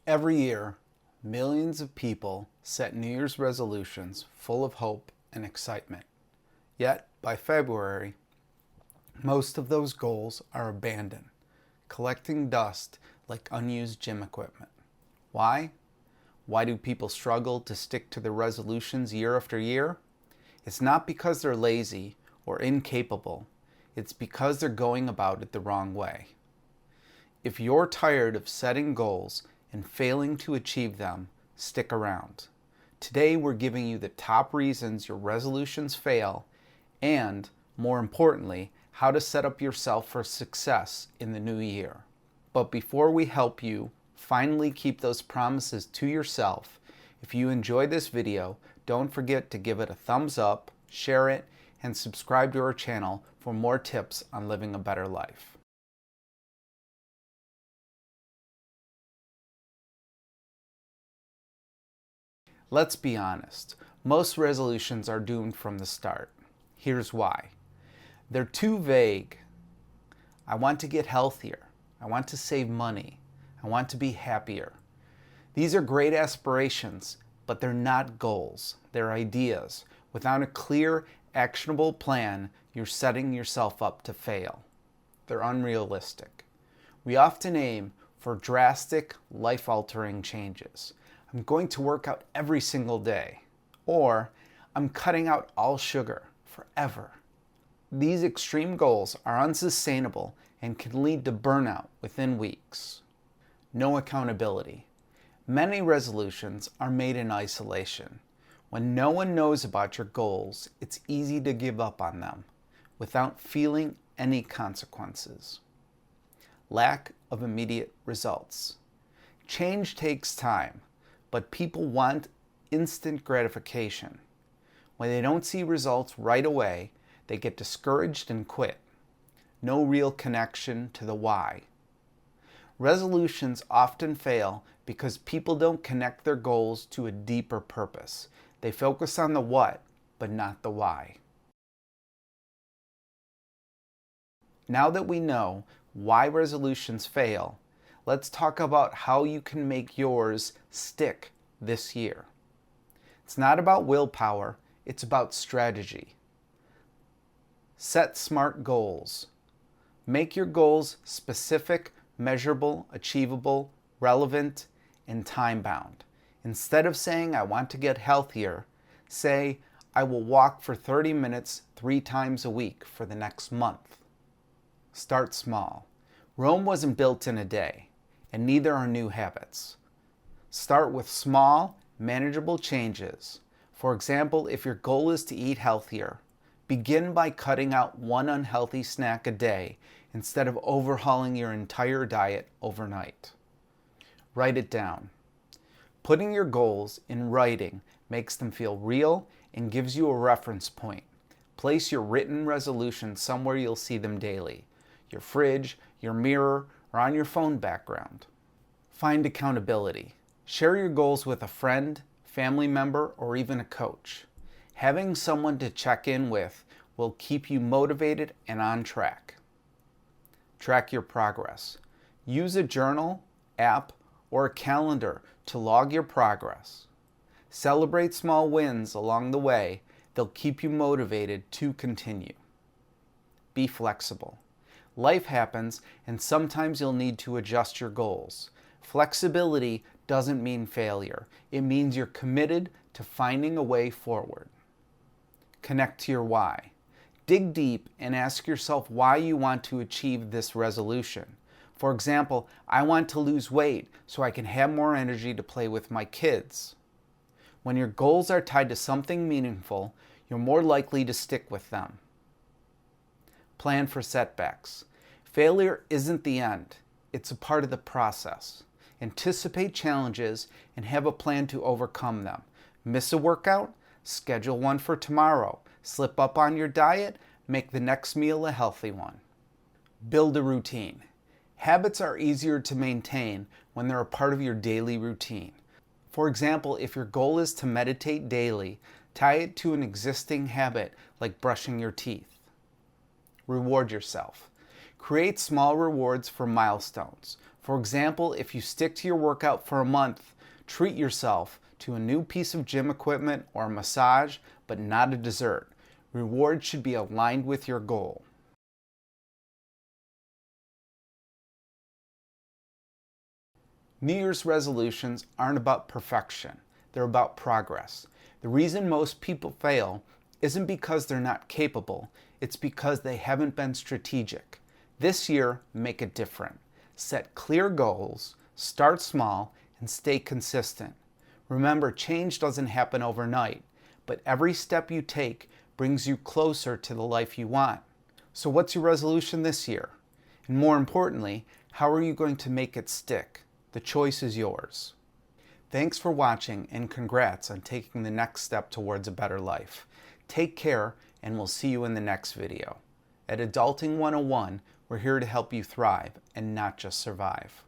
Every year, millions of people set New Year's resolutions full of hope and excitement. Yet, by February, most of those goals are abandoned, collecting dust like unused gym equipment. Why? Why do people struggle to stick to their resolutions year after year? It's not because they're lazy or incapable. It's because they're going about it the wrong way. If you're tired of setting goals and failing to achieve them, stick around. Today we're giving you the top reasons your resolutions fail and, more importantly, how to set up yourself for success in the new year. But before we help you finally keep those promises to yourself, if you enjoyed this video, don't forget to give it a thumbs up, share it, and subscribe to our channel for more tips on living a better life. Let's be honest, most resolutions are doomed from the start. Here's why. They're too vague. I want to get healthier. I want to save money. I want to be happier. These are great aspirations, but they're not goals. They're ideas. Without a clear, actionable plan, you're setting yourself up to fail. They're unrealistic. We often aim for drastic, life-altering changes. I'm going to work out every single day, or I'm cutting out all sugar forever. These extreme goals are unsustainable and can lead to burnout within weeks. No accountability. Many resolutions are made in isolation. When no one knows about your goals, it's easy to give up on them without feeling any consequences. Lack of immediate results. Change takes time, but people want instant gratification. When they don't see results right away, they get discouraged and quit. No real connection to the why. Resolutions often fail because people don't connect their goals to a deeper purpose. They focus on the what, but not the why. Now that we know why resolutions fail, let's talk about how you can make yours stick this year. It's not about willpower, it's about strategy. Set smart goals. Make your goals specific, measurable, achievable, relevant, and time-bound. Instead of saying, I want to get healthier, say, I will walk for 30 minutes 3 times a week for the next month. Start small. Rome wasn't built in a day, and neither are new habits. Start with small, manageable changes. For example, if your goal is to eat healthier, begin by cutting out one unhealthy snack a day instead of overhauling your entire diet overnight. Write it down. Putting your goals in writing makes them feel real and gives you a reference point. Place your written resolutions somewhere you'll see them daily. Your fridge, your mirror, or on your phone background. Find accountability. Share your goals with a friend, family member, or even a coach. Having someone to check in with will keep you motivated and on track. Track your progress. Use a journal, app, or a calendar to log your progress. Celebrate small wins along the way. They'll keep you motivated to continue. Be flexible. Life happens, and sometimes you'll need to adjust your goals. Flexibility doesn't mean failure. It means you're committed to finding a way forward. Connect to your why. Dig deep and ask yourself why you want to achieve this resolution. For example, I want to lose weight so I can have more energy to play with my kids. When your goals are tied to something meaningful, you're more likely to stick with them. Plan for setbacks. Failure isn't the end. It's a part of the process. Anticipate challenges and have a plan to overcome them. Miss a workout? Schedule one for tomorrow. Slip up on your diet? Make the next meal a healthy one. Build a routine. Habits are easier to maintain when they're a part of your daily routine. For example, if your goal is to meditate daily, tie it to an existing habit like brushing your teeth. Reward yourself. Create small rewards for milestones. For example, if you stick to your workout for a month, treat yourself to a new piece of gym equipment or a massage, but not a dessert. Rewards should be aligned with your goal. New Year's resolutions aren't about perfection. They're about progress. The reason most people fail isn't because they're not capable. It's because they haven't been strategic. This year, make it different. Set clear goals, start small, and stay consistent. Remember, change doesn't happen overnight, but every step you take brings you closer to the life you want. So what's your resolution this year? And more importantly, how are you going to make it stick? The choice is yours. Thanks for watching, and congrats on taking the next step towards a better life. Take care, and we'll see you in the next video. At Adulting 101, we're here to help you thrive and not just survive.